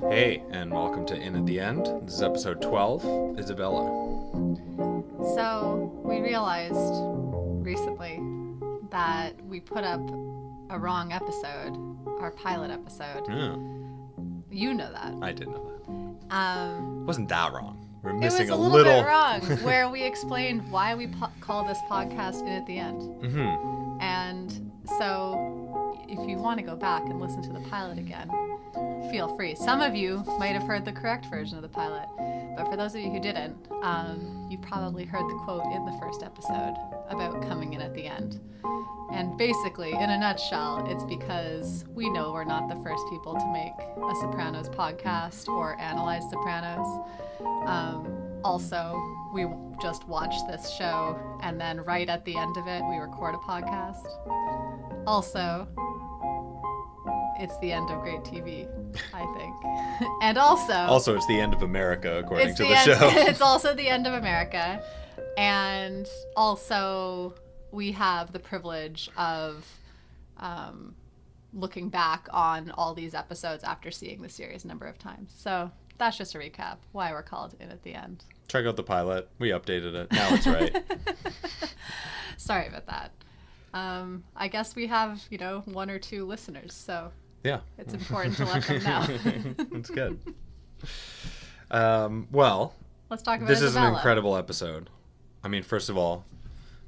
Hey, and welcome to In at the End. This is episode 12, Isabella. So, we realized recently that we put up a wrong episode, our pilot episode. Yeah, You know that. I did know that. Wasn't that wrong? We're It missing was a little bit wrong, where we explained why we call this podcast In at the End. Mm-hmm. And so, if you want to go back and listen to the pilot again, feel free. Some of you might have heard the correct version of the pilot, but for those of you who didn't, you probably heard the quote in the first episode about coming in at the end. And basically, in a nutshell, it's because we know we're not the first people to make a Sopranos podcast or analyze Sopranos. Also, we just watch this show, and then right at the end of it, we record a podcast. Also, it's the end of great TV, I think. And also, it's the end of America, according to the show. It's also the end of America. And also, we have the privilege of looking back on all these episodes after seeing the series a number of times. So that's just a recap why we're called In at the End. Check out the pilot. We updated it. Now it's right. Sorry about that. I guess we have, one or two listeners, so yeah, it's important to let them know. That's good. Well, let's talk about this Isabella. is an incredible episode. I mean, first of all,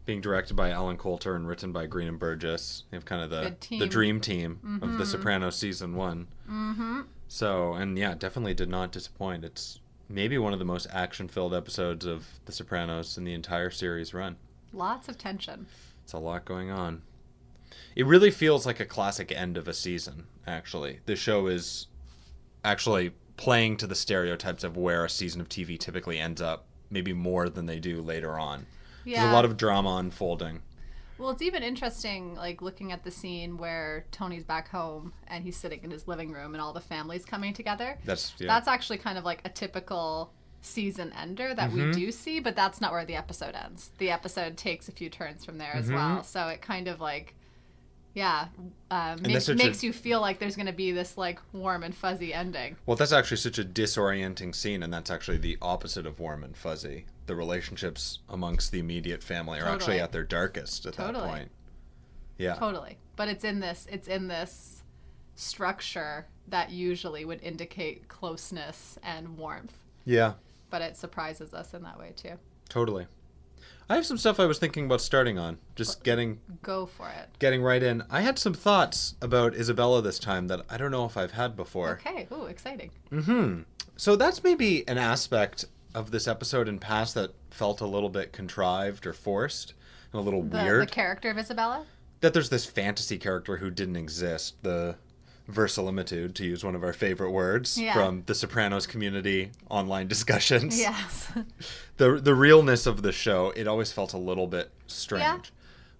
being directed by Alan Coulter and written by Green and Burgess. They have kind of the dream team of The Sopranos season 1. Mm-hmm. So, and yeah, definitely did not disappoint. It's maybe one of the most action-filled episodes of The Sopranos in the entire series run. Lots of tension. It's a lot going on. It really feels like a classic end of a season, actually. The show is actually playing to the stereotypes of where a season of TV typically ends up, maybe more than they do later on. Yeah. There's a lot of drama unfolding. Well, it's even interesting, like, looking at the scene where Tony's back home and he's sitting in his living room and all the family's coming together. That's actually kind of like a typical season ender that we do see, but that's not where the episode ends. The episode takes a few turns from there as well. So it kind of like, makes you feel like there's going to be this like warm and fuzzy ending. Well, that's actually such a disorienting scene, and that's actually the opposite of warm and fuzzy. The relationships amongst the immediate family are actually at their darkest at that point. Yeah. Totally. But it's in this structure that usually would indicate closeness and warmth. Yeah. But it surprises us in that way too. Totally. I have some stuff I was thinking about starting on. Go for it. Getting right in. I had some thoughts about Isabella this time that I don't know if I've had before. Okay. Ooh, exciting. Mm-hmm. So that's maybe an aspect of this episode in past that felt a little bit contrived or forced and a little weird. The character of Isabella? That there's this fantasy character who didn't exist. The verisimilitude, to use one of our favorite words from the Sopranos community online discussions. Yes. The realness of the show, it always felt a little bit strange. Yeah.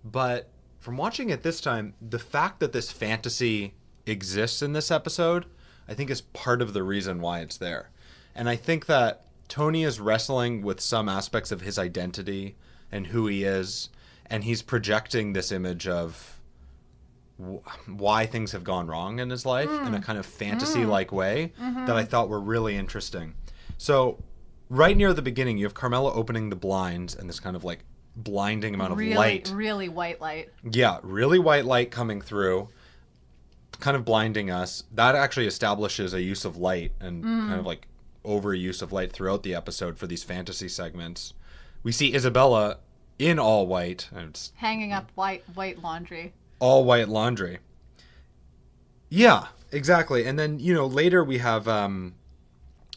But from watching it this time, the fact that this fantasy exists in this episode, I think is part of the reason why it's there. And I think that Tony is wrestling with some aspects of his identity and who he is, and he's projecting this image of why things have gone wrong in his life in a kind of fantasy-like way that I thought were really interesting. So right near the beginning, you have Carmela opening the blinds and this kind of like blinding amount of light. Really white light. Yeah, really white light coming through, kind of blinding us. That actually establishes a use of light and kind of like overuse of light throughout the episode for these fantasy segments. We see Isabella in all white. Hanging up white laundry. All white laundry. Yeah, exactly. And then, later we have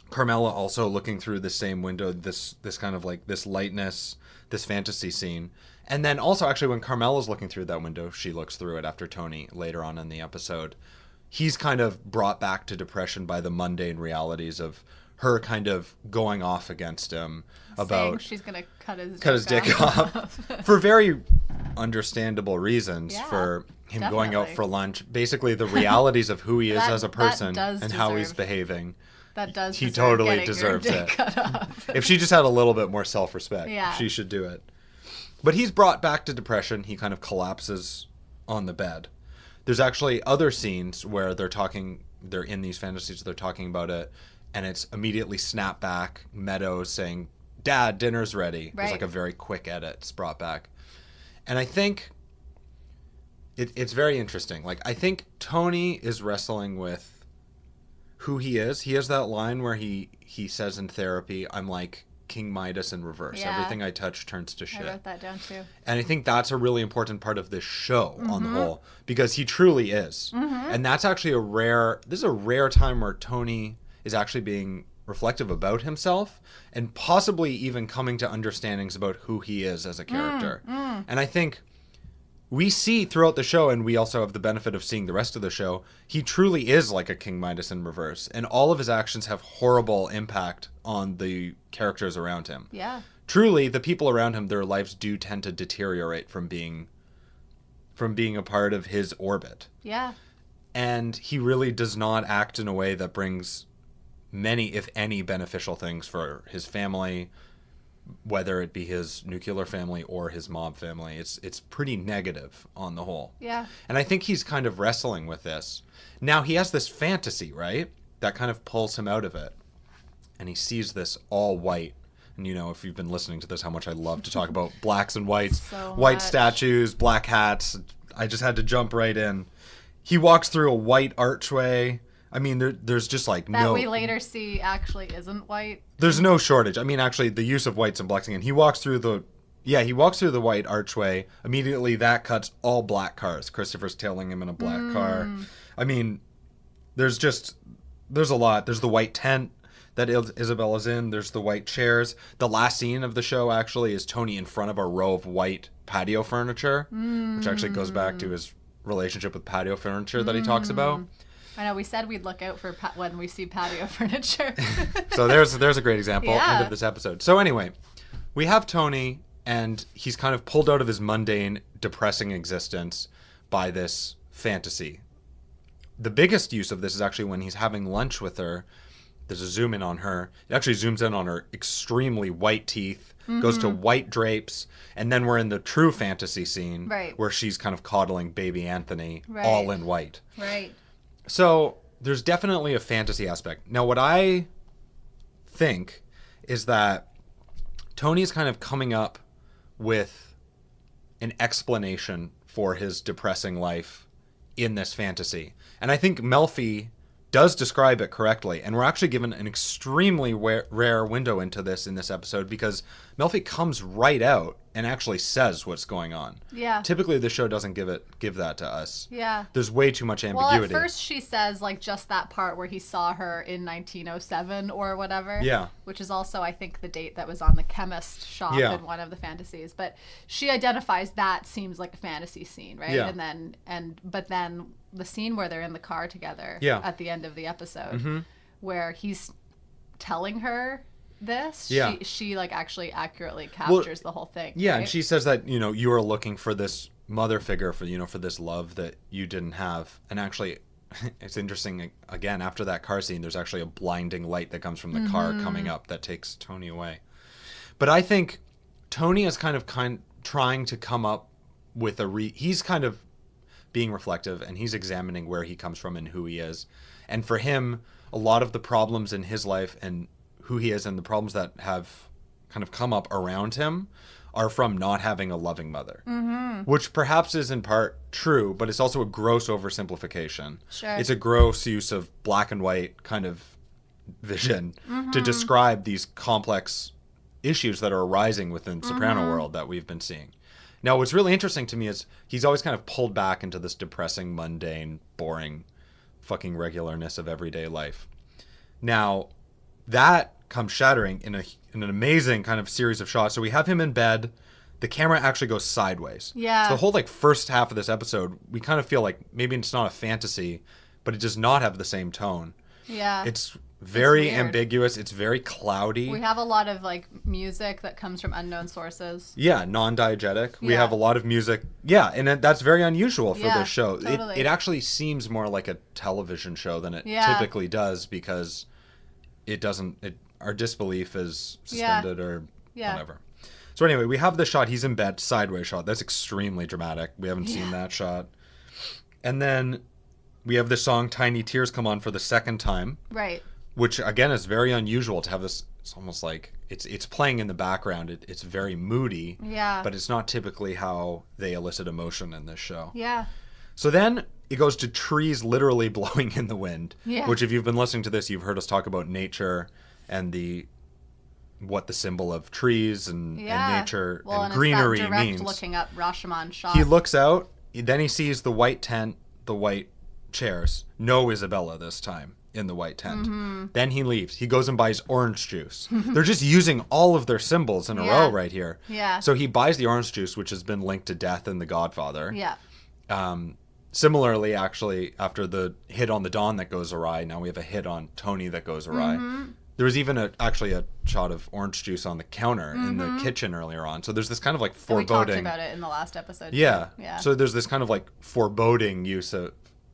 Carmela also looking through the same window, this kind of like this lightness, this fantasy scene. And then also actually when Carmela's looking through that window, she looks through it after Tony later on in the episode. He's kind of brought back to depression by the mundane realities of her kind of going off against him about she's going to cut his dick off for very understandable reasons for him going out for lunch. Basically the realities of who he is as a person and how he's behaving. He totally deserves it. If she just had a little bit more self-respect, she should do it. But he's brought back to depression. He kind of collapses on the bed. There's actually other scenes where they're talking they're in these fantasies, they're talking about it, and it's immediately snap back. Meadows saying, "Dad, dinner's ready." There's like a very quick edit. It's brought back. And I think it's very interesting. Like, I think Tony is wrestling with who he is. He has that line where he says in therapy, "I'm like King Midas in reverse. Yeah. Everything I touch turns to shit." I wrote that down too. And I think that's a really important part of this show on the whole, because he truly is. And that's actually this is a rare time where Tony is actually being reflective about himself and possibly even coming to understandings about who he is as a character. And I think we see throughout the show, and we also have the benefit of seeing the rest of the show, he truly is like a King Midas in reverse. And all of his actions have horrible impact on the characters around him. Yeah. Truly, the people around him, their lives do tend to deteriorate from being a part of his orbit. Yeah. And he really does not act in a way that brings many, if any, beneficial things for his family, whether it be his nuclear family or his mob family. It's pretty negative on the whole. Yeah. And I think he's kind of wrestling with this. Now, he has this fantasy, right? That kind of pulls him out of it. And he sees this all white. And, you know, if you've been listening to this, how much I love to talk about blacks and whites. So white much. statues, black hats. I just had to jump right in. He walks through a white archway. I mean, there's just like that we later see actually isn't white. There's no shortage. I mean, actually, the use of whites and blacks again. He walks through the white archway. Immediately, that cuts all black cars. Christopher's tailing him in a black car. I mean, there's a lot. There's the white tent that Isabella's in. There's the white chairs. The last scene of the show actually is Tony in front of a row of white patio furniture, which actually goes back to his relationship with patio furniture that he talks about. I know, we said we'd look out for when we see patio furniture. So there's a great example. End of this episode. So anyway, we have Tony, and he's kind of pulled out of his mundane, depressing existence by this fantasy. The biggest use of this is actually when he's having lunch with her. There's a zoom in on her. It actually zooms in on her extremely white teeth, goes to white drapes, and then we're in the true fantasy scene where she's kind of coddling baby Anthony all in white. Right. So there's definitely a fantasy aspect. Now, what I think is that Tony's kind of coming up with an explanation for his depressing life in this fantasy. And I think Melfi does describe it correctly. And we're actually given an extremely rare window into this in this episode, because Melfi comes right out and actually says what's going on. Yeah. Typically, the show doesn't give that to us. Yeah. There's way too much ambiguity. Well, at first she says, like, just that part where he saw her in 1907 or whatever. Yeah. Which is also, I think, the date that was on the chemist shop in one of the fantasies. But she identifies that seems like a fantasy scene, right? Yeah. But then the scene where they're in the car together at the end of the episode, where he's telling her this, she like actually accurately captures the whole thing. Yeah, right? And she says that, you know, you are looking for this mother figure for this love that you didn't have. And actually, it's interesting, again, after that car scene, there's actually a blinding light that comes from the car coming up that takes Tony away. But I think Tony is kind of trying to come up with he's kind of being reflective, and he's examining where he comes from and who he is. And for him, a lot of the problems in his life and who he is and the problems that have kind of come up around him are from not having a loving mother, which perhaps is in part true, but it's also a gross oversimplification. Sure. It's a gross use of black and white kind of vision to describe these complex issues that are arising within Soprano world that we've been seeing. Now, what's really interesting to me is he's always kind of pulled back into this depressing, mundane, boring, fucking regularness of everyday life. Now, that comes shattering in an amazing kind of series of shots. So we have him in bed. The camera actually goes sideways. Yeah. So the whole first half of this episode, we kind of feel like maybe it's not a fantasy, but it does not have the same tone. Yeah. It's very ambiguous. It's very cloudy. We have a lot of music that comes from unknown sources. Yeah, non-diegetic. We have a lot of music. Yeah, and that's very unusual for this show. Totally. It actually seems more like a television show than it typically does, because it doesn't. Our disbelief is suspended or whatever. So anyway, we have the shot. He's in bed, sideways shot. That's extremely dramatic. We haven't seen that shot. And then we have this song Tiny Tears come on for the second time. Right. Which, again, is very unusual to have this. It's almost like it's playing in the background. It's very moody. Yeah. But it's not typically how they elicit emotion in this show. Yeah. So then it goes to trees literally blowing in the wind. Yeah. Which, if you've been listening to this, you've heard us talk about nature and what the symbol of trees and nature and greenery it's that direct means. Looking up Rashomon shot. He looks out. Then he sees the white tent, the white chairs. No Isabella this time in the white tent. Mm-hmm. Then he leaves. He goes and buys orange juice. They're just using all of their symbols in a row right here. Yeah. So he buys the orange juice, which has been linked to death in The Godfather. Yeah. Similarly, actually, after the hit on the Don that goes awry, now we have a hit on Tony that goes awry. Mm-hmm. There was even actually a shot of orange juice on the counter in the kitchen earlier on. So there's this kind of like foreboding. We talked about it in the last episode. Yeah. Too. Yeah. So there's this kind of like foreboding use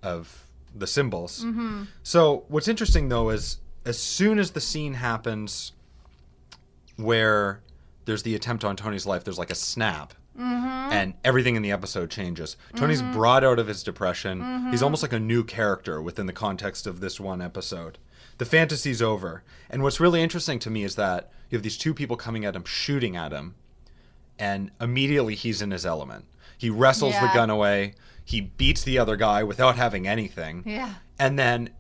of the symbols. Mm-hmm. So what's interesting though is as soon as the scene happens where there's the attempt on Tony's life, there's like a snap. Mm-hmm. And everything in the episode changes. Tony's brought out of his depression. He's almost like a new character within the context of this one episode. The fantasy's over. And what's really interesting to me is that you have these two people coming at him, shooting at him, and immediately he's in his element. He wrestles the gun away. He beats the other guy without having anything. Yeah. And then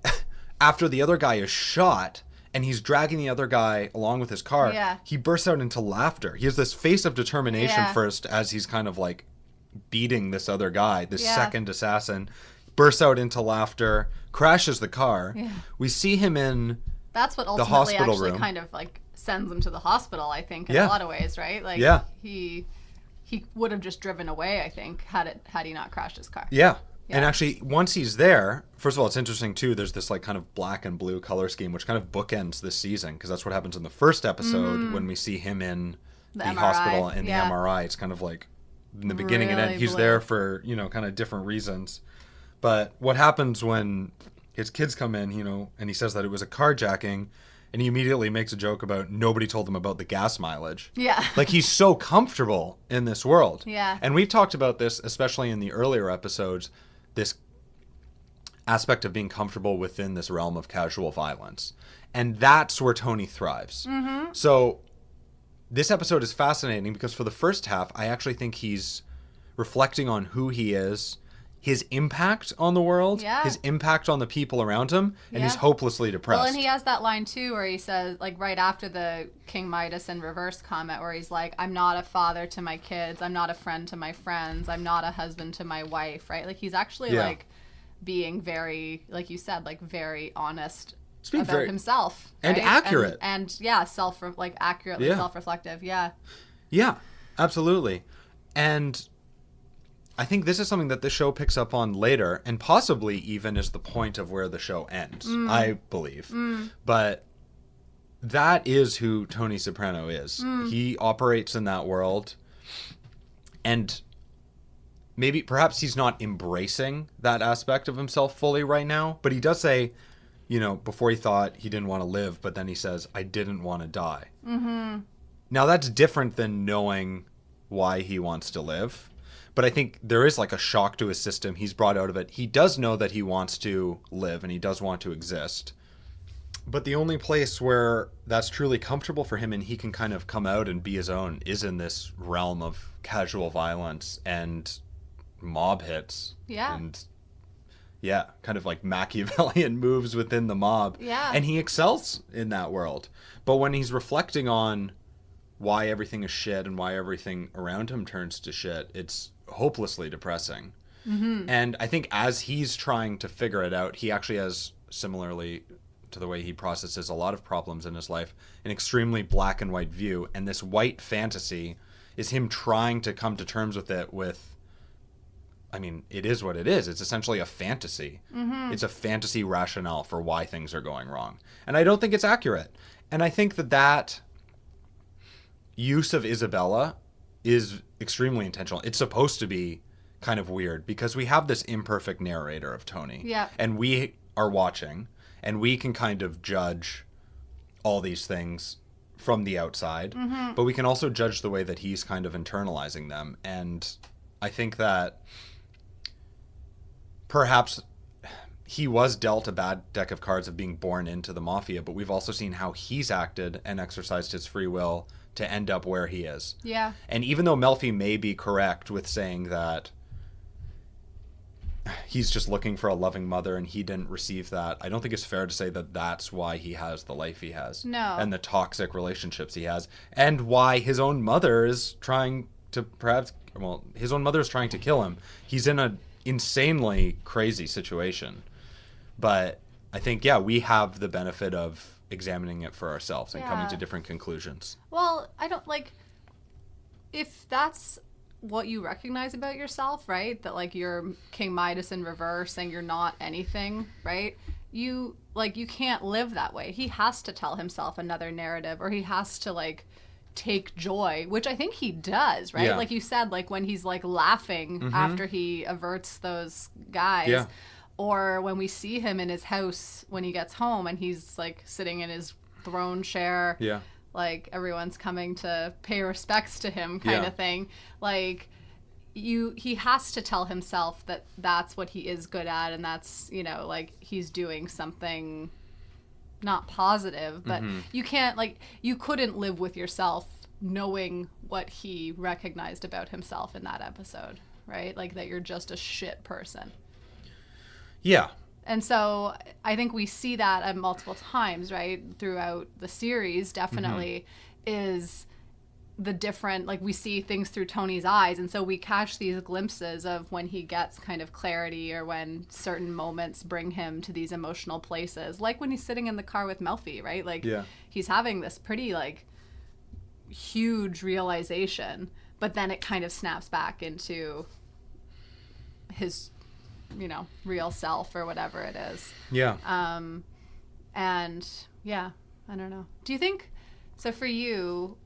after the other guy is shot and he's dragging the other guy along with his car, he bursts out into laughter. He has this face of determination first as he's kind of like beating this other guy, this second assassin, bursts out into laughter, crashes the car. Yeah. We see him in That's what the ultimately hospital actually room. kind of like sends him to the hospital, I think, in a lot of ways, right? Like he would have just driven away, I think, had he not crashed his car. Yeah. And actually, once he's there, first of all, it's interesting, too, there's this like kind of black and blue color scheme, which kind of bookends this season, because that's what happens in the first episode when we see him in the hospital in the MRI. It's kind of like in the beginning and end. He's there for, kind of different reasons. But what happens when his kids come in, and he says that it was a carjacking, and he immediately makes a joke about nobody told him about the gas mileage. Yeah. Like, he's so comfortable in this world. Yeah. And we've talked about this, especially in the earlier episodes, this aspect of being comfortable within this realm of casual violence. And that's where Tony thrives. Mm-hmm. So this episode is fascinating because for the first half, I actually think he's reflecting on who he is, his impact on the world, his impact on the people around him, and he's hopelessly depressed. Well, and he has that line, too, where he says, like, right after the King Midas in reverse comment, where he's like, I'm not a father to my kids, I'm not a friend to my friends, I'm not a husband to my wife, right? Like, he's actually, like, being very, like you said, like, very honest about himself. And right? accurate. And accurately self-reflective, Yeah, absolutely. And I think this is something that the show picks up on later, and possibly even is the point of where the show ends, I believe. But that is who Tony Soprano is. He operates in that world, and perhaps he's not embracing that aspect of himself fully right now, but he does say, before he thought he didn't want to live, but then he says, I didn't want to die. Mm-hmm. Now, that's different than knowing why he wants to live. But I think there is like a shock to his system. He's brought out of it. He does know that he wants to live and he does want to exist. But the only place where that's truly comfortable for him and he can kind of come out and be his own is in this realm of casual violence and mob hits. Yeah. And kind of like Machiavellian moves within the mob. Yeah. And he excels in that world. But when he's reflecting on why everything is shit and why everything around him turns to shit, it's hopelessly depressing. Mm-hmm. And I think as he's trying to figure it out, he actually has, similarly to the way he processes a lot of problems in his life, an extremely black and white view. And this white fantasy is him trying to come to terms with it it is what it is. It's essentially a fantasy. Mm-hmm. It's a fantasy rationale for why things are going wrong. And I don't think it's accurate. And I think that use of Isabella is extremely intentional. It's supposed to be kind of weird because we have this imperfect narrator of Tony. Yeah. And we are watching and we can kind of judge all these things from the outside, but we can also judge the way that he's kind of internalizing them. And I think that perhaps he was dealt a bad deck of cards of being born into the mafia, but we've also seen how he's acted and exercised his free will to end up where he is. Yeah. And even though Melfi may be correct with saying that he's just looking for a loving mother and he didn't receive that, I don't think it's fair to say that that's why he has the life he has. No. And the toxic relationships he has. And why his own mother is trying to his own mother is trying to kill him. He's in an insanely crazy situation. But I think, we have the benefit of examining it for ourselves and coming to different conclusions. Well, I don't if that's what you recognize about yourself, right? That like you're King Midas in reverse and you're not anything, right? You can't live that way. He has to tell himself another narrative, or he has to take joy, which I think he does, right? Yeah. Like you said, when he's laughing after he averts those guys. Yeah. Or when we see him in his house when he gets home and he's sitting in his throne chair. Yeah. Everyone's coming to pay respects to him kind of thing. He has to tell himself that that's what he is good at, and that's, he's doing something not positive, but you can't, you couldn't live with yourself knowing what he recognized about himself in that episode, right? That you're just a shit person. Yeah. And so I think we see that at multiple times, right, throughout the series, definitely, is the different, we see things through Tony's eyes. And so we catch these glimpses of when he gets kind of clarity, or when certain moments bring him to these emotional places. Like when he's sitting in the car with Melfi, right? He's having this pretty, huge realization, but then it kind of snaps back into his real self or whatever it is. Yeah. And I don't know. Do you think, so for you,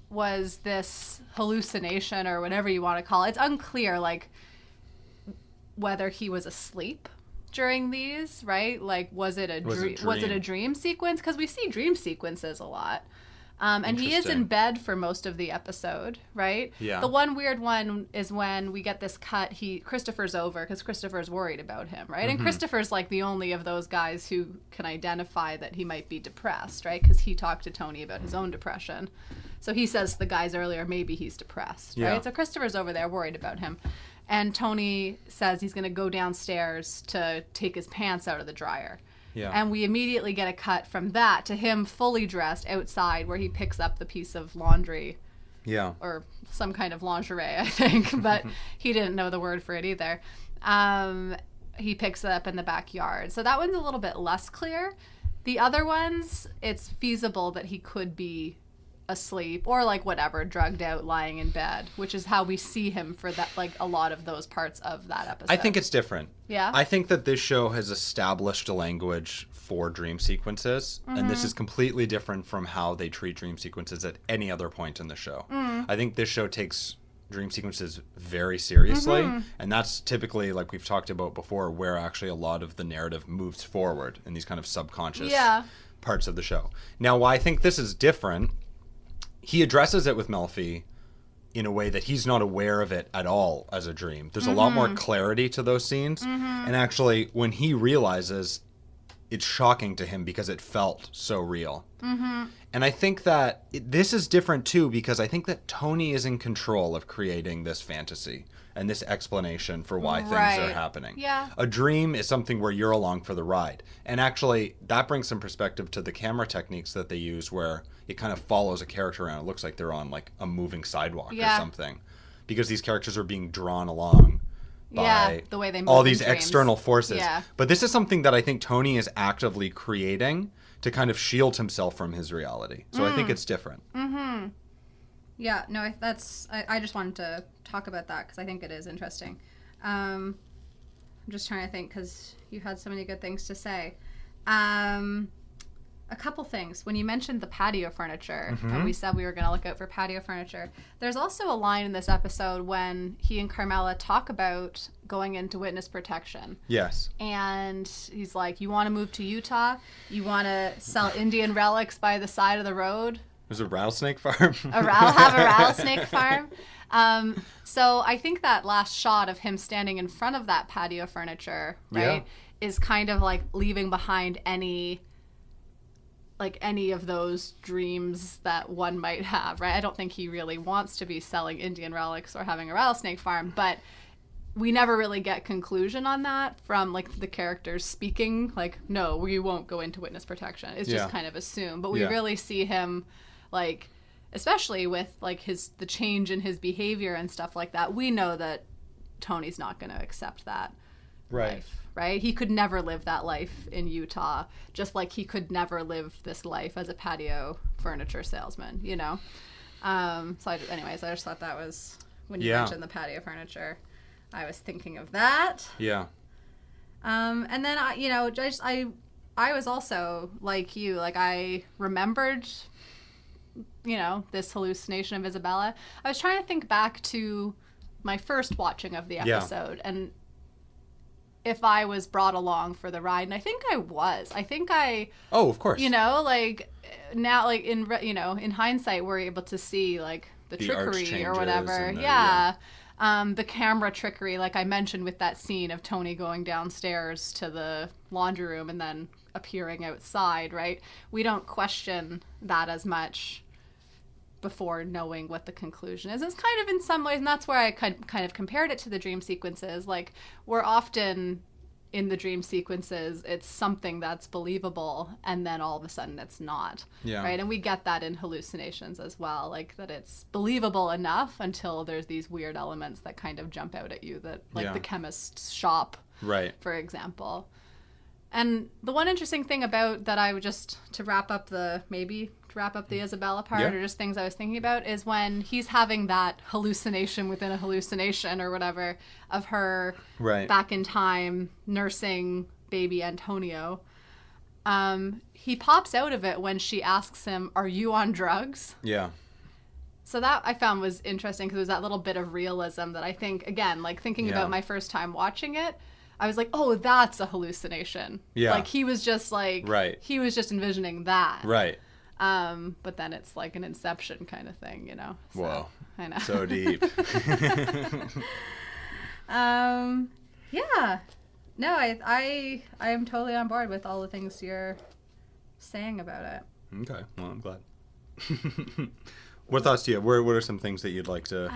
was this hallucination or whatever you want to call it? It's unclear, whether he was asleep during these, right? Was it a dream? Was it a dream sequence? Because we see dream sequences a lot. And he is in bed for most of the episode, right? Yeah. The one weird one is when we get this cut, Christopher's over, because Christopher's worried about him, right? And Christopher's the only of those guys who can identify that he might be depressed, right? Because he talked to Tony about his own depression. So he says to the guys earlier, maybe he's depressed, right? So Christopher's over there worried about him. And Tony says he's going to go downstairs to take his pants out of the dryer. Yeah. And we immediately get a cut from that to him fully dressed outside, where he picks up the piece of laundry. Yeah. Or some kind of lingerie, I think. But he didn't know the word for it either. He picks it up in the backyard. So that one's a little bit less clear. The other ones, it's feasible that he could be asleep or whatever, drugged out, lying in bed, which is how we see him for that, a lot of those parts of that episode. I think it's different. Yeah? I think that this show has established a language for dream sequences, and this is completely different from how they treat dream sequences at any other point in the show. I think this show takes dream sequences very seriously, and that's typically, like we've talked about before, where actually a lot of the narrative moves forward in these kind of subconscious parts of the show. Now, why I think this is different, he addresses it with Melfi in a way that he's not aware of it at all as a dream. There's a lot more clarity to those scenes. And actually, when he realizes, it's shocking to him because it felt so real. And I think that this is different too, because I think that Tony is in control of creating this fantasy and this explanation for why things are happening. Yeah. A dream is something where you're along for the ride. And actually, that brings some perspective to the camera techniques that they use, where it kind of follows a character around. It looks like they're on a moving sidewalk or something, because these characters are being drawn along by the way they move all these dreams. external forces. Yeah. But this is something that I think Tony is actively creating to kind of shield himself from his reality. So I think it's different. Yeah, no, I just wanted to talk about that because I think it is interesting. I'm just trying to think because you had so many good things to say. A couple things. When you mentioned the patio furniture, and we said we were going to look out for patio furniture, there's also a line in this episode when he and Carmela talk about going into witness protection. Yes. And he's like, you want to move to Utah? You want to sell Indian relics by the side of the road? There's a rattlesnake farm. I'll have a rattlesnake farm. So I think that last shot of him standing in front of that patio furniture, right, is kind of like leaving behind any of those dreams that one might have, right? I don't think he really wants to be selling Indian relics or having a rattlesnake farm, but we never really get conclusion on that from like the characters speaking, like, no, we won't go into witness protection. It's just kind of assumed. But we really see him, like, especially with like the change in his behavior and stuff like that, we know that Tony's not going to accept that life, right? He could never live that life in Utah, just like he could never live this life as a patio furniture salesman, you know? So anyways, I just thought that was, when you mentioned the patio furniture, I was thinking of that. Yeah. And then, I was also like you, like I remembered, this hallucination of Isabella. I was trying to think back to my first watching of the episode and if I was brought along for the ride, and I think I was. Oh, of course. Like now, like in hindsight, we're able to see like the trickery or whatever. The camera trickery, like I mentioned with that scene of Tony going downstairs to the laundry room and then appearing outside, right? We don't question that as much before knowing what the conclusion is. It's kind of in some ways, and that's where I kind of compared it to the dream sequences. Like, we're often in the dream sequences, it's something that's believable, and then all of a sudden it's not. Yeah. Right? And we get that in hallucinations as well, like that it's believable enough until there's these weird elements that kind of jump out at you, that like the chemist's shop, right, for example. And the one interesting thing about that, I would just, to wrap up the Isabella part, or just things I was thinking about, is when he's having that hallucination within a hallucination or whatever of her back in time nursing baby Antonio. He pops out of it when she asks him, "Are you on drugs?" Yeah. So that I found was interesting, because there's that little bit of realism that I think, again, like thinking about my first time watching it, I was like, oh, that's a hallucination. Yeah. Like he was just like, he was just envisioning that. Right. But then it's like an Inception kind of thing, you know? So, whoa. I know. So deep. Yeah. No, I am totally on board with all the things you're saying about it. Okay. Well, I'm glad. What thoughts do you have? What are some things that you'd like to...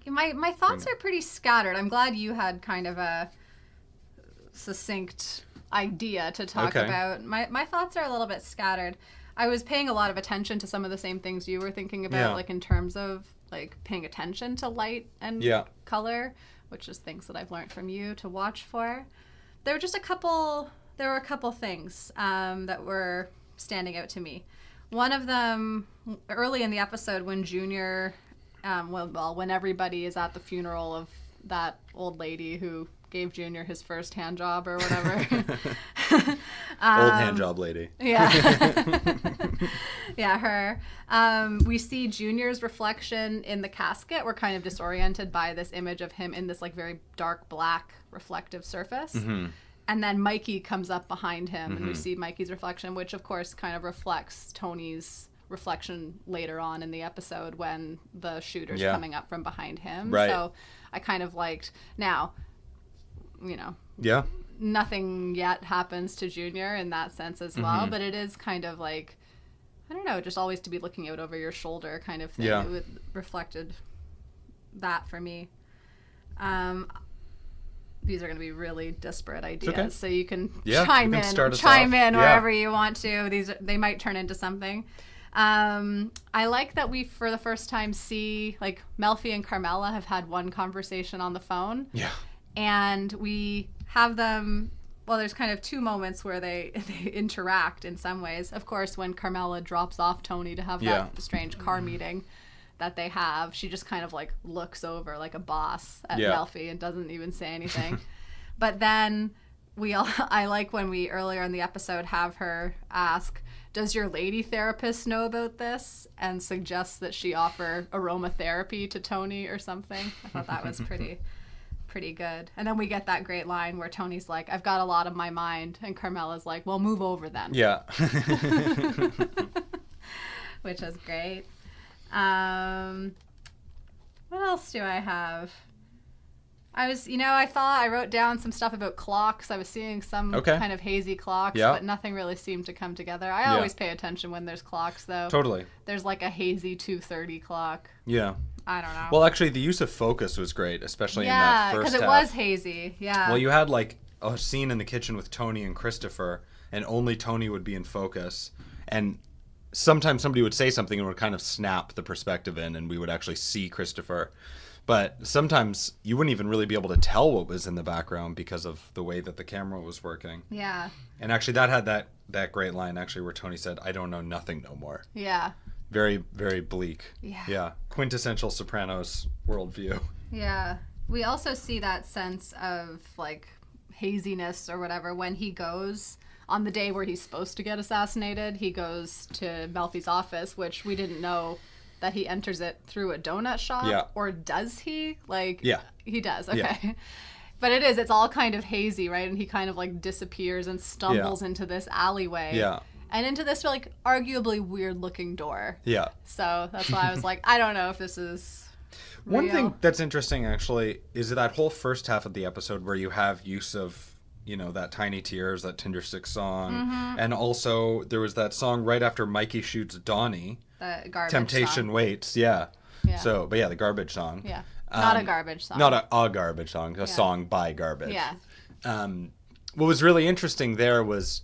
My thoughts are pretty scattered. I'm glad you had kind of a succinct idea to talk about. My thoughts are a little bit scattered. I was paying a lot of attention to some of the same things you were thinking about, like in terms of like paying attention to light and color, which is things that I've learned from you to watch for. There were a couple things that were standing out to me. One of them, early in the episode, when Junior, when everybody is at the funeral of that old lady who gave Junior his first hand job or whatever. Old hand job lady. Yeah. Yeah, her. We see Junior's reflection in the casket. We're kind of disoriented by this image of him in this like very dark black reflective surface. Mm-hmm. And then Mikey comes up behind him, and we see Mikey's reflection, which of course kind of reflects Tony's reflection later on in the episode when the shooter's coming up from behind him. Right. So I kind of liked, now, you know, nothing yet happens to Junior in that sense as well, but it is kind of like, I don't know, just always to be looking out over your shoulder kind of thing. Yeah. It reflected that for me. These are going to be really disparate ideas, so you can chime in wherever you want to. They might turn into something. I like that we, for the first time, see like Melfi and Carmela have had one conversation on the phone. Yeah. And we have them, well, there's kind of two moments where they interact in some ways. Of course, when Carmela drops off Tony to have that strange car meeting that they have, she just kind of like looks over like a boss at Melfi and doesn't even say anything. But then I like when we earlier in the episode have her ask, does your lady therapist know about this? And suggests that she offer aromatherapy to Tony or something. I thought that was pretty good. And then we get that great line where Tony's like, I've got a lot on my mind. And Carmela's like, well, move over then. Yeah. Which is great. What else do I have? I wrote down some stuff about clocks. I was seeing some kind of hazy clocks, but nothing really seemed to come together. I always pay attention when there's clocks, though. Totally. There's like a hazy 2:30 clock. Yeah. I don't know. Well, actually, the use of focus was great, especially in that first half. Yeah, because it was hazy. Yeah. Well, you had like a scene in the kitchen with Tony and Christopher, and only Tony would be in focus. And sometimes somebody would say something and would kind of snap the perspective in, and we would actually see Christopher. But sometimes you wouldn't even really be able to tell what was in the background because of the way that the camera was working. Yeah. And actually that had that great line actually where Tony said, "I don't know nothing no more." Yeah. Very, very bleak. Yeah. Yeah. Quintessential Sopranos worldview. Yeah. We also see that sense of like haziness or whatever when he goes on the day where he's supposed to get assassinated. He goes to Melfi's office, which we didn't know that he enters it through a donut shop? Yeah. Or does he? Yeah. He does, okay. Yeah. But it's all kind of hazy, right? And he kind of like disappears and stumbles into this alleyway. Yeah. And into this like arguably weird looking door. Yeah. So that's why I was like, I don't know if this is real. One thing that's interesting actually is that whole first half of the episode where you have use of that Tiny Tears, that Tinder Stick song. Mm-hmm. And also there was that song right after Mikey shoots Donnie. The garbage Temptation song. Waits, yeah. So, but yeah, the garbage song. Yeah. Not a garbage song. Not a garbage song, a song by Garbage. Yeah. What was really interesting there was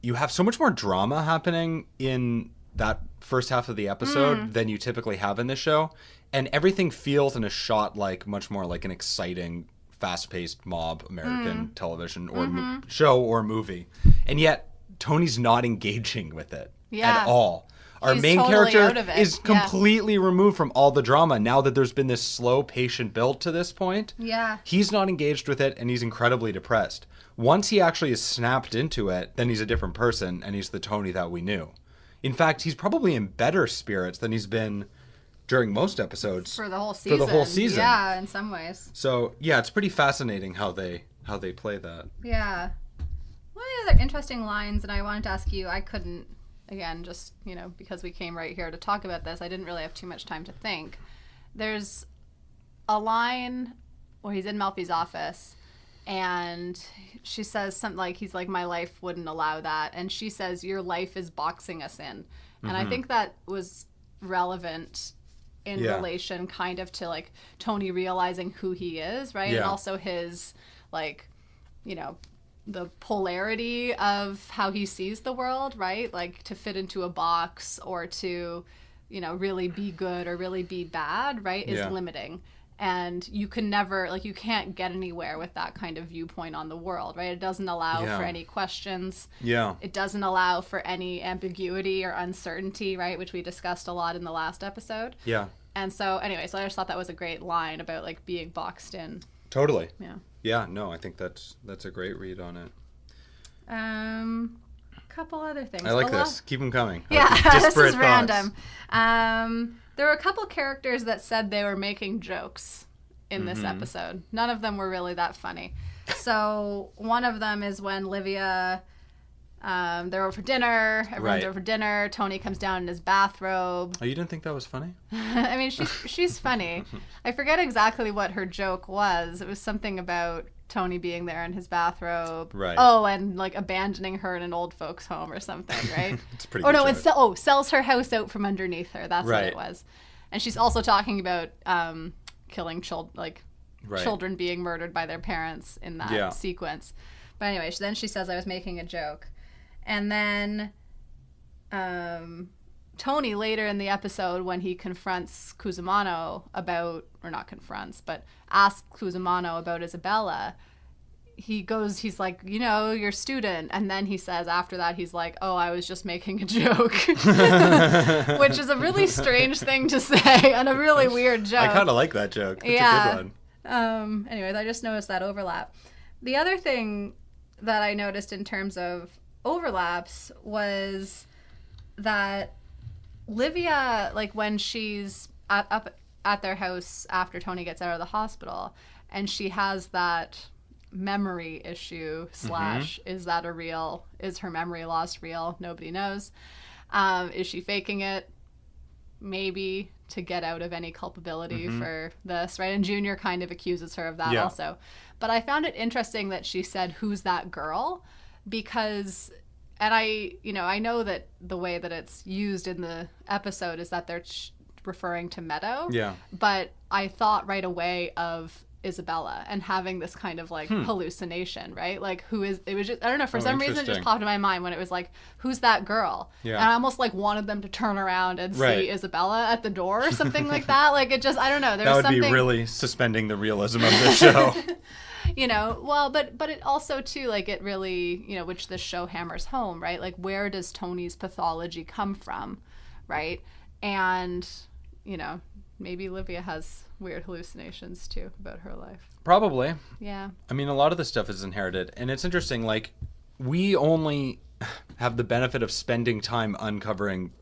you have so much more drama happening in that first half of the episode than you typically have in this show. And everything feels and is shot like much more like an exciting, fast-paced mob American television or show or movie. And yet, Tony's not engaging with it at all. Our main totally character is completely removed from all the drama now that there's been this slow, patient build to this point. Yeah. He's not engaged with it, and he's incredibly depressed. Once he actually is snapped into it, then he's a different person, and he's the Tony that we knew. In fact, he's probably in better spirits than he's been during most episodes. For the whole season. Yeah, in some ways. So, yeah, it's pretty fascinating how they play that. Yeah. One of the other interesting lines, and I wanted to ask you, I couldn't... Again, just, because we came right here to talk about this, I didn't really have too much time to think. There's a line where he's in Melfi's office, and she says something like, he's like, my life wouldn't allow that. And she says, your life is boxing us in. And I think that was relevant in relation kind of to, like, Tony realizing who he is, right? Yeah. And also his, like, the polarity of how he sees the world, right? Like to fit into a box or to, really be good or really be bad, right? Is limiting. And you can never, like, you can't get anywhere with that kind of viewpoint on the world, right? It doesn't allow for any questions. Yeah. It doesn't allow for any ambiguity or uncertainty, right? Which we discussed a lot in the last episode. Yeah. And so, anyway, I just thought that was a great line about, like, being boxed in. Totally. Yeah. Yeah, no, I think that's a great read on it. A couple other things. I like this. Keep them coming. Yeah, this is random. There were a couple characters that said they were making jokes in this episode. None of them were really that funny. So one of them is when Livia, they're over for dinner. Everyone's over for dinner. Tony comes down in his bathrobe. Oh, you didn't think that was funny? I mean, she's funny. I forget exactly what her joke was. It was something about Tony being there in his bathrobe. Right. Oh, and like abandoning her in an old folks' home or something, right? It's pretty. Oh no, it's sells her house out from underneath her. That's what it was. And she's also talking about killing children being murdered by their parents in that sequence. But anyway, then she says I was making a joke. And then Tony later in the episode when he confronts Cusimano about, or not confronts, but asks Cusimano about Isabella, he's like, your student. And then he says after that, he's like, oh, I was just making a joke. Which is a really strange thing to say and a really weird joke. I kind of like that joke. It's a good one. Anyways, I just noticed that overlap. The other thing that I noticed in terms of overlaps was that Livia, like when she's up at their house after Tony gets out of the hospital and she has that memory issue / is her memory loss real? Nobody knows. Is she faking it? Maybe to get out of any culpability for this, right? And Junior kind of accuses her of that also. But I found it interesting that she said, "Who's that girl?" Because, and I know that the way that it's used in the episode is that they're referring to Meadow. Yeah. But I thought right away of Isabella and having this kind of like hallucination, right? Like it was just, I don't know, for some reason it just popped in my mind when it was like, who's that girl? Yeah. And I almost like wanted them to turn around and see Isabella at the door or something like that. Like it just, I don't know. There was something... be really suspending the realism of the show. Well, but it also too, like it really, which this show hammers home, right? Like where does Tony's pathology come from, right? And, maybe Livia has weird hallucinations too about her life. Probably. Yeah. I mean, a lot of this stuff is inherited. And it's interesting, like, we only have the benefit of spending time uncovering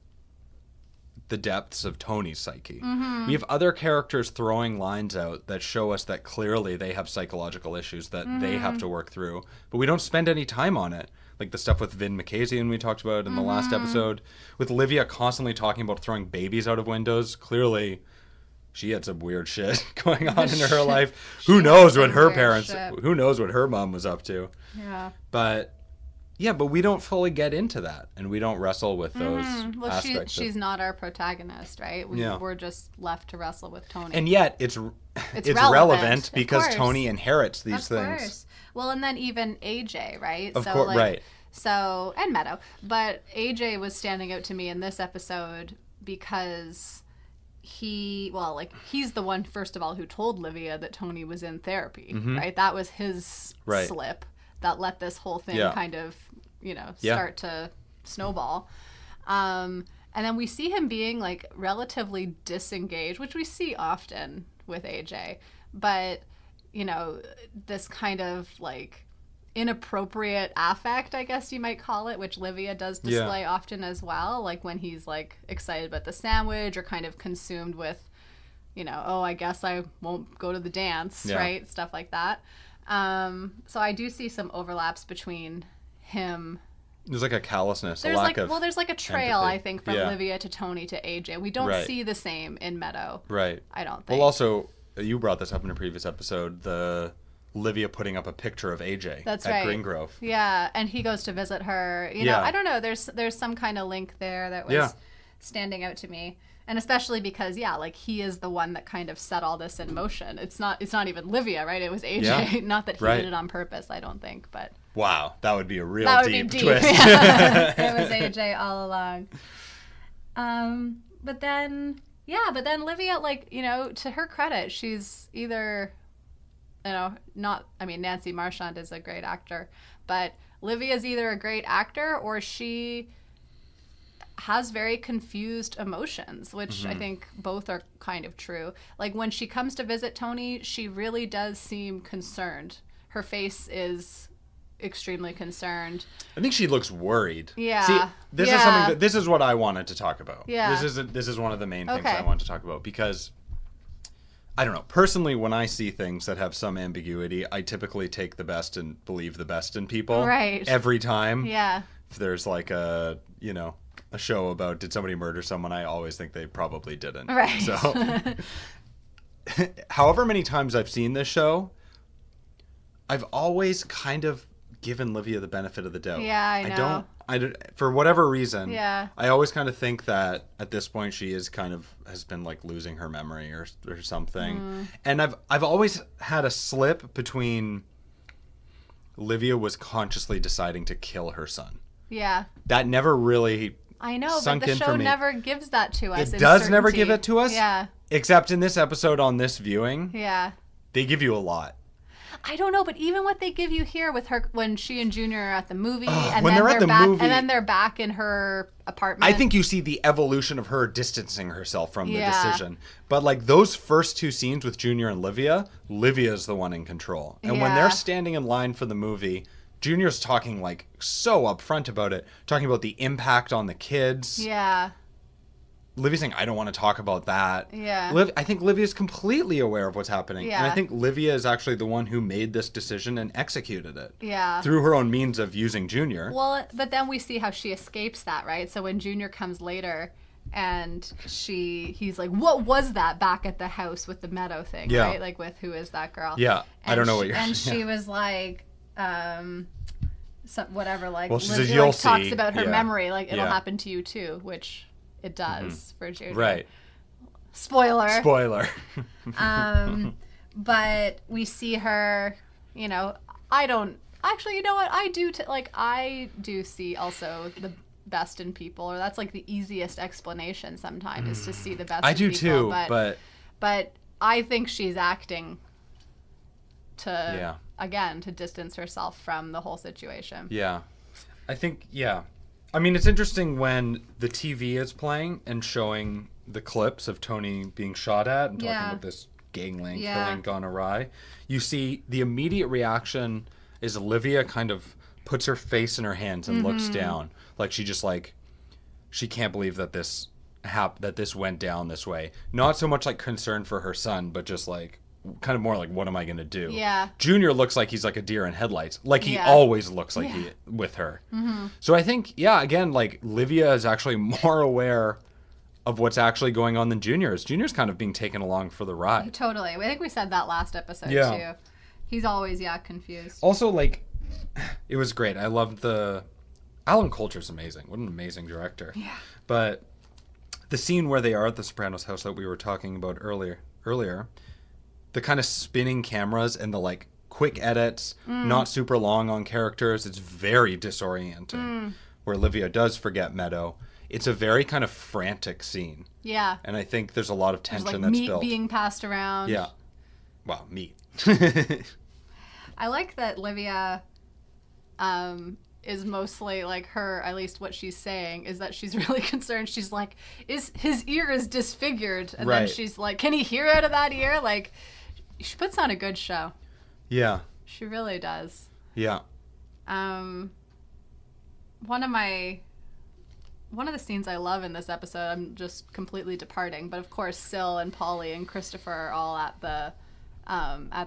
the depths of Tony's psyche. We have other characters throwing lines out that show us that clearly they have psychological issues that they have to work through. But we don't spend any time on it. Like the stuff with Vin Makazian we talked about in the last episode. With Livia constantly talking about throwing babies out of windows. Clearly... she had some weird shit going on in her life. Who knows what her parents, who knows what her mom was up to. Yeah. But we don't fully get into that. And we don't wrestle with those aspects. She's not our protagonist, right? We're just left to wrestle with Tony. And yet it's relevant because Tony inherits these things. Of course. Well, and then even AJ, right? Of course, right. So, and Meadow. But AJ was standing out to me in this episode because... he's the one, first of all, who told Livia that Tony was in therapy, right? That was his slip that let this whole thing kind of, start to snowball. And then we see him being like relatively disengaged, which we see often with AJ. But, this kind of like inappropriate affect, I guess you might call it, which Livia does display often as well, like when he's like excited about the sandwich or kind of consumed with, I guess I won't go to the dance, right? Stuff like that. So I do see some overlaps between him. There's like a callousness, there's a lack of there's like a trail, empathy. I think, from Livia to Tony to AJ. We don't see the same in Meadow. Right. I don't think. Well, also, you brought this up in a previous episode, the Livia putting up a picture of AJ at Green Grove. Yeah, and he goes to visit her. I don't know. There's some kind of link there that was standing out to me. And especially because, like he is the one that kind of set all this in motion. It's not even Livia, right? It was AJ. Yeah. Not that he did it on purpose, I don't think, but... Wow, that would be a real deep twist. It was AJ all along. But then Livia, like, to her credit, she's either... Nancy Marchand is a great actor, but Livia's either a great actor or she has very confused emotions, which I think both are kind of true. Like when she comes to visit Tony, she really does seem concerned. Her face is extremely concerned. I think she looks worried. Yeah. See, this is what I wanted to talk about. Yeah. This is one of the main things I wanted to talk about because I don't know. Personally, when I see things that have some ambiguity, I typically take the best and believe the best in people. Right. Every time. Yeah. If there's like a show about did somebody murder someone, I always think they probably didn't. Right. So, however many times I've seen this show, I've always kind of given Livia the benefit of the doubt. Yeah, I know. I don't, for whatever reason, I always kind of think that at this point she is has been like losing her memory or something. And I've always had a slip between Livia was consciously deciding to kill her son. Yeah. That never really but the show never gives that to us. It does never give it to us? Yeah. Except in this episode on this viewing. Yeah. They give you a lot. I don't know, but even what they give you here with her when she and Junior are at the movie, and then they're back in her apartment. I think you see the evolution of her distancing herself from the decision. But like those first two scenes with Junior and Livia is the one in control. And when they're standing in line for the movie, Junior's talking like so upfront about it, talking about the impact on the kids. Yeah. Livia's saying, I don't want to talk about that. Yeah. I think Livia's completely aware of what's happening. Yeah. And I think Livia is actually the one who made this decision and executed it. Yeah. Through her own means of using Junior. Well, but then we see how she escapes that, right? So when Junior comes later And he's like, what was that back at the house with the Meadow thing, Yeah. right? Like with who is that girl? Yeah, I don't know what you're And saying. she was like, whatever, like, Well, she says, Livia, "You'll like, talks see." about her Yeah. memory, like, it'll Yeah. happen to you too, which it does for Judy. Right. Spoiler. Spoiler. But we see her, you know, I don't, actually, you know what, I do see also the best in people, or that's like the easiest explanation sometimes, is to see the best I in do people. too, But I think she's acting to, Yeah. again, to distance herself from the whole situation. Yeah. I think, yeah. I mean, it's interesting when the TV is playing and showing the clips of Tony being shot at and talking Yeah. about this gangland Yeah. killing gone awry. You see the immediate reaction is Livia kind of puts her face in her hands and looks down. Like she just like, she can't believe that this that this went down this way. Not so much like concern for her son, but just like, kind of more like, what am I going to do? Yeah. Junior looks like he's like a deer in headlights. Like he Yeah. always looks like Yeah. he with her. So I think, yeah, again, like Livia is actually more aware of what's actually going on than Junior is. Junior's kind of being taken along for the ride. Totally. I think we said that last episode Yeah. too. He's always, confused. Also, like, it was great. I loved Alan Coulter's amazing. What an amazing director. Yeah. But the scene where they are at the Sopranos house that we were talking about earlier, the kind of spinning cameras and the like quick edits, not super long on characters, it's very disorienting. Where Livia does forget Meadow. It's a very kind of frantic scene. Yeah. And I think there's a lot of There's tension like that's meat built. being passed around. Yeah. Wow, meat. I like that Livia is mostly like her, at least what she's saying is that she's really concerned. She's like, his ear is disfigured. And then Right. she's like, can he hear out of that ear? Like, she puts on a good show. Yeah. She really does. Yeah. One of the scenes I love in this episode, I'm just completely departing, but of course Syl and Polly and Christopher are all at the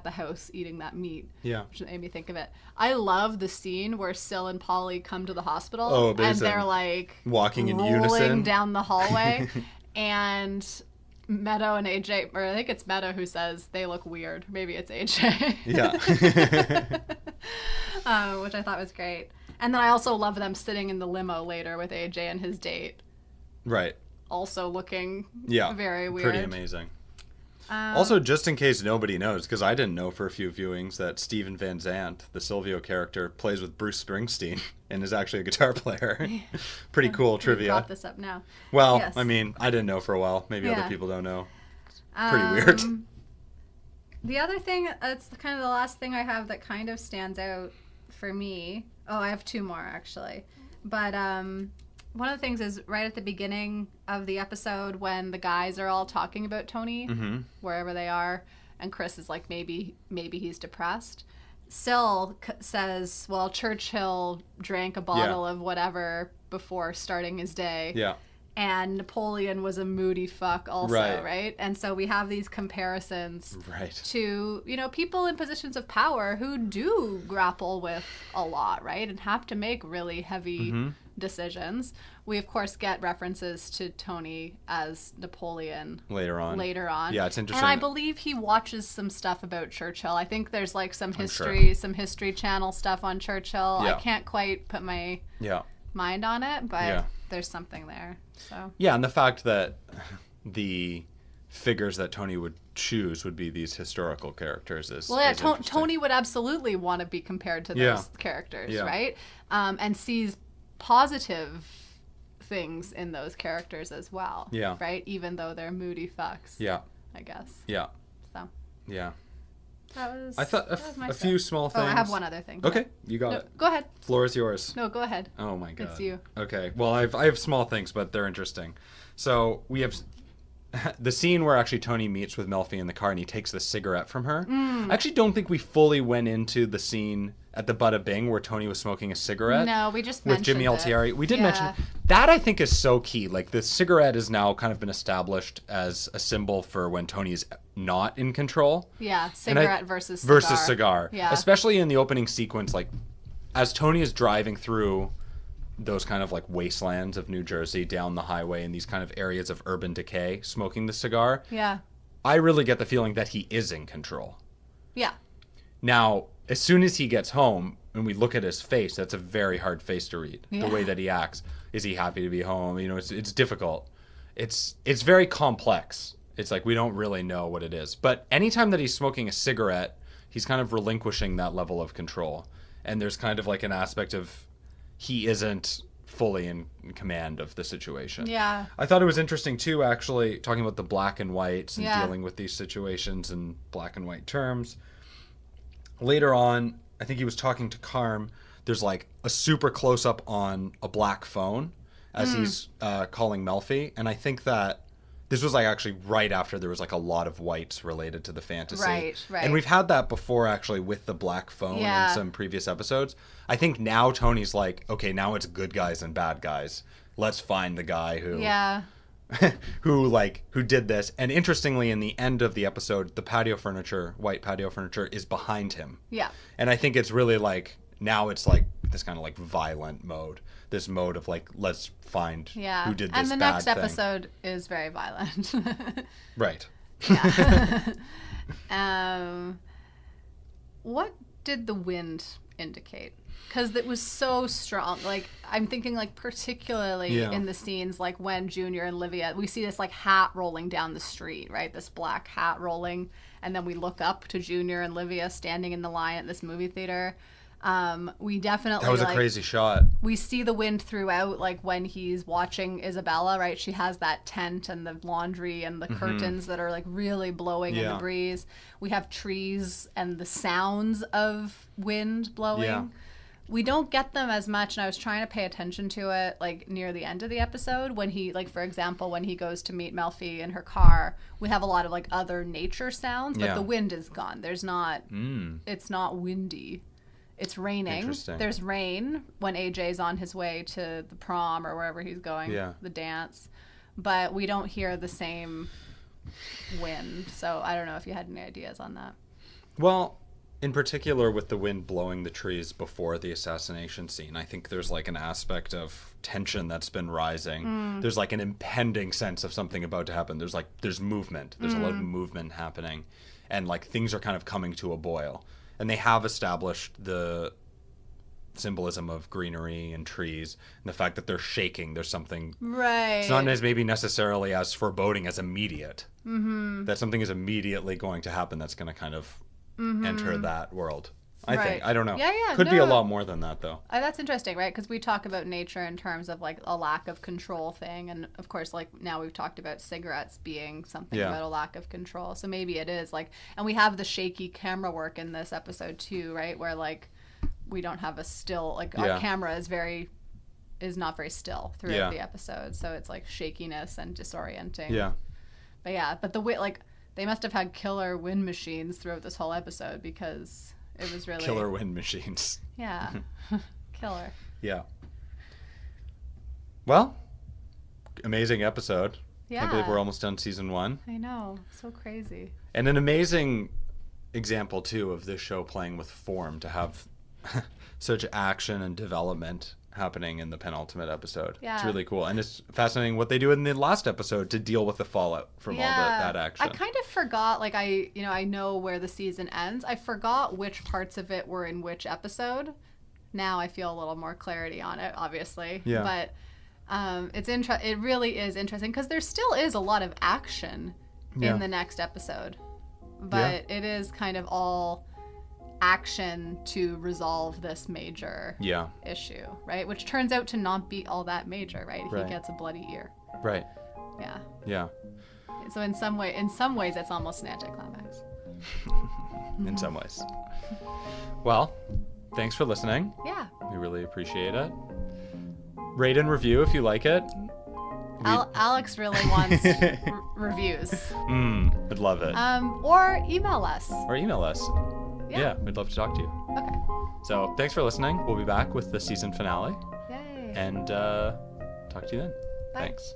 house eating that meat. Yeah. Which made me think of it. I love the scene where Syl and Polly come to the hospital. Oh, and amazing. they're like Walking in rolling unison. down the hallway. And Meadow and AJ, or I think it's Meadow who says they look weird. Maybe it's AJ. Yeah. Which I thought was great. And then I also love them sitting in the limo later with AJ and his date, Right. also looking Yeah. very weird. Pretty amazing. Also, just in case nobody knows, because I didn't know for a few viewings that Steven Van Zandt, the Silvio character, plays with Bruce Springsteen and is actually a guitar player. Pretty cool We trivia. brought this up now. Well, Yes. I mean, I didn't know for a while. Maybe Yeah. other people don't know. Pretty weird. The other thing, it's kind of the last thing I have that kind of stands out for me. Oh, I have two more actually. But one of the things is right at the beginning of the episode when the guys are all talking about Tony, wherever they are, and Chris is like, maybe he's depressed. Syl says, well, Churchill drank a bottle of whatever before starting his day. Yeah. And Napoleon was a moody fuck also, right? And so we have these comparisons Right. to, people in positions of power who do grapple with a lot, right? And have to make really heavy decisions. We, of course, get references to Tony as Napoleon Later on. Yeah, it's interesting. And I believe he watches some stuff about Churchill. I think there's like some sure. History Channel stuff on Churchill. Yeah. I can't quite put my mind on it, but there's something there. So Yeah, and the fact that the figures that Tony would choose would be these historical characters is is interesting. Tony would absolutely want to be compared to those characters, right? And sees positive things in those characters as well, right? Even though they're moody fucks, I guess. Yeah. So Yeah. that was. I thought a few small things. Oh, I have one other thing. Okay, you got it. Go ahead. Floor is yours. No, go ahead. Oh my god. It's you. Okay. Well, I have small things, but they're interesting. So we have the scene where actually Tony meets with Melfi in the car and he takes the cigarette from her. I actually don't think we fully went into the scene at the Bada Bing where Tony was smoking a cigarette. No, we just with Jimmy mentioned it. Altieri. We did mention that. I think is so key. Like the cigarette has now kind of been established as a symbol for when Tony's not in control. Yeah, cigarette versus cigar. Versus cigar. Yeah. Especially in the opening sequence, like as Tony is driving through those kind of like wastelands of New Jersey, down the highway in these kind of areas of urban decay, smoking the cigar. Yeah. I really get the feeling that he is in control. Yeah. Now, as soon as he gets home and we look at his face, that's a very hard face to read. Yeah. The way that he acts. Is he happy to be home? You know, it's difficult. It's very complex. It's like we don't really know what it is. But anytime that he's smoking a cigarette, he's kind of relinquishing that level of control. And there's kind of like an aspect of he isn't fully in command of the situation. Yeah. I thought it was interesting too, actually, talking about the black and whites and Yeah. dealing with these situations in black and white terms. Later on, I think he was talking to Carm. There's like a super close up on a black phone as he's calling Melfi. And I think that this was like actually right after there was like a lot of whites related to the fantasy. Right. And we've had that before actually with the black phone Yeah. in some previous episodes. I think now Tony's like, okay, now it's good guys and bad guys. Let's find the guy who Yeah. who did this. And interestingly, in the end of the episode, the patio furniture, white patio furniture, is behind him. Yeah. And I think it's really like now it's like this kind of like violent mode. This mode of like, let's find Yeah. who did this And the bad next thing. episode is very violent. Right. What did the wind indicate? Because it was so strong. Like, I'm thinking, like, particularly Yeah. in the scenes, like, when Junior and Livia, we see this, like, hat rolling down the street, right? This black hat rolling. And then we look up to Junior and Livia standing in the line at this movie theater. We definitely, That was a like, crazy shot. we see the wind throughout, like when he's watching Isabella, right? She has that tent and the laundry and the curtains that are like really blowing in the Yeah. breeze. We have trees and the sounds of wind blowing. Yeah. We don't get them as much, and I was trying to pay attention to it like near the end of the episode when he, like, for example, when he goes to meet Melfi in her car, we have a lot of like other nature sounds, but Yeah. the wind is gone. There's not, it's not windy. It's raining. Interesting. There's rain when AJ's on his way to the prom or wherever he's going, Yeah. the dance. But we don't hear the same wind. So I don't know if you had any ideas on that. Well, in particular with the wind blowing the trees before the assassination scene, I think there's like an aspect of tension that's been rising. There's like an impending sense of something about to happen. There's movement. There's a lot of movement happening. And like things are kind of coming to a boil. And they have established the symbolism of greenery and trees and the fact that they're shaking. There's something. Right. It's not as maybe necessarily as foreboding as immediate. That something is immediately going to happen that's going to kind of enter that world. I think. Right. I don't know. Yeah, Could be a no. lot more than that, though. That's interesting, right? Because we talk about nature in terms of like a lack of control thing. And of course, like now we've talked about cigarettes being something Yeah. about a lack of control. So maybe it is like, and we have the shaky camera work in this episode too, right? Where like we don't have a still, like Yeah. our camera is not very still throughout Yeah. the episode. So it's like shakiness and disorienting. Yeah. But the like they must have had killer wind machines throughout this whole episode because it was really Killer wind machines. Yeah. Killer. Yeah. Well, amazing episode. Yeah. Can't believe we're almost done season 1. I know. So crazy. And an amazing example, too, of this show playing with form to have such action and development happening in the penultimate episode. Yeah. It's really cool. And it's fascinating what they do in the last episode to deal with the fallout from all that action. I kind of forgot, like I know where the season ends. I forgot which parts of it were in which episode. Now I feel a little more clarity on it, obviously. Yeah. But it really is interesting because there still is a lot of action Yeah. in the next episode. But it is kind of all action to resolve this major Yeah. issue, right? Which turns out to not be all that major, right? Right. He gets a bloody ear. Right. Yeah. Yeah. So in some ways, it's almost an anticlimax. In some ways. Well, thanks for listening. Yeah. We really appreciate it. Rate and review if you like it. Alex really wants reviews. I'd love it. Or email us. Or email us. Yeah, we'd love to talk to you. Okay. So thanks for listening. We'll be back with the season finale. Yay. And talk to you then. Bye. Thanks.